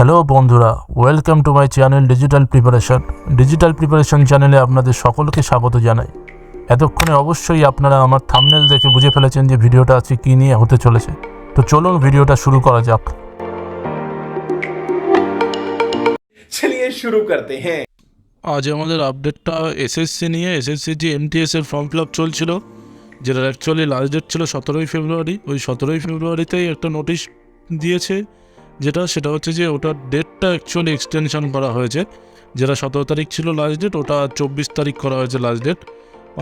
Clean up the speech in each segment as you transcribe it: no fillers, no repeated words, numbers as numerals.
Hello বন্ধুরা, welcome to my channel digital preparation চ্যানেলে আপনাদের সকলকে স্বাগত জানাই। এতক্ষণে অবশ্যই আপনারা আমার থাম্বনেল দেখে বুঝে ফেলেছেন যে ভিডিওটা আজকে কী নিয়ে হতে চলেছে। তো চলুন ভিডিওটা শুরু করা যাক। चलिए शुरू करते हैं। আজ আমাদের আপডেটটা এসএসসি নিয়ে। এসএসসি যে এমটিএস এর ফর্ম ফিল আপ চলছিল, যেটা অ্যাকচুয়ালি লাস্ট ডেট ছিল 17ই ফেব্রুয়ারি। ওই 17ই ফেব্রুয়ারিতেই একটা নোটিশ দিয়েছে, সেটা হচ্ছে যে ওটার ডেটটা অ্যাকচুয়ালি এক্সটেনশন করা হয়েছে। যেটা 17 তারিখ ছিল লাস্ট ডেট, ওটা 24 তারিখ করা হয়েছে লাস্ট ডেট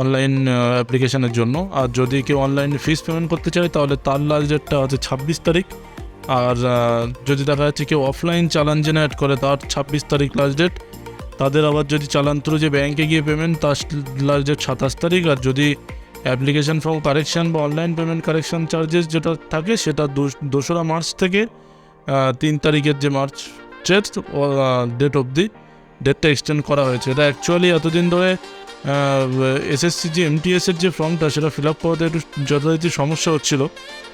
অনলাইন অ্যাপ্লিকেশনের জন্য। আর যদি কেউ অনলাইনে ফিস পেমেন্ট করতে চায় তাহলে তার লাস্ট ডেটটা হচ্ছে 26 তারিখ। আর যদি দেখা যাচ্ছে কেউ অফলাইন চালান জেনারেট করে তার 26 তারিখ লাস্ট ডেট। তাদের আবার যদি চালান থ্রু যে ব্যাঙ্কে গিয়ে পেমেন্ট, তার লাস্ট ডেট 27 তারিখ। আর যদি অ্যাপ্লিকেশন ফর্ম কারেকশান বা অনলাইন পেমেন্ট কারেকশান চার্জেস যেটা থাকে সেটা 2রা মার্চ থেকে 3 তারিখের যে মার্চের ডেট অবধি ডেটটা এক্সটেন্ড করা হয়েছে। এটা অ্যাকচুয়ালি এতদিন ধরে এসএসসি যে এমটিএসের যে ফর্মটা সেটা ফিল আপ করাতে একটু যথারীতি সমস্যা হচ্ছিল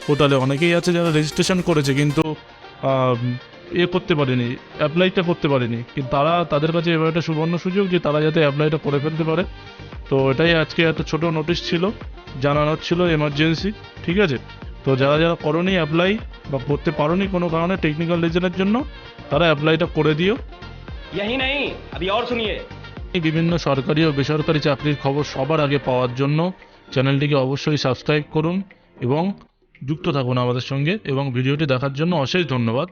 পোর্টালে। অনেকেই আছে যারা রেজিস্ট্রেশন করেছে কিন্তু করতে পারেনি, অ্যাপ্লাইটা করতে পারেনি। কিন্তু তাদের কাছে এবার একটা সুবর্ণ সুযোগ যে তারা যাতে অ্যাপ্লাইটা করে ফেলতে পারে। তো এটাই আজকে একটা ছোটো নোটিশ ছিল, জানানোর ছিল এমার্জেন্সি। ঠিক আছে, তো যারা যারা করোনি অ্যাপ্লাই বা করতে পারোনি কোনো কারণে টেকনিক্যাল রিজনের জন্য, তারা অ্যাপ্লাইটা করে দিও। यही नहीं, अभी और सुनिए। বিভিন্ন সরকারি ও বেসরকারি চাকরির খবর সবার আগে পাওয়ার জন্য চ্যানেলটিকে অবশ্যই সাবস্ক্রাইব করুন এবং যুক্ত থাকুন আমাদের সঙ্গে। এবং ভিডিওটি দেখার জন্য অশেষ ধন্যবাদ।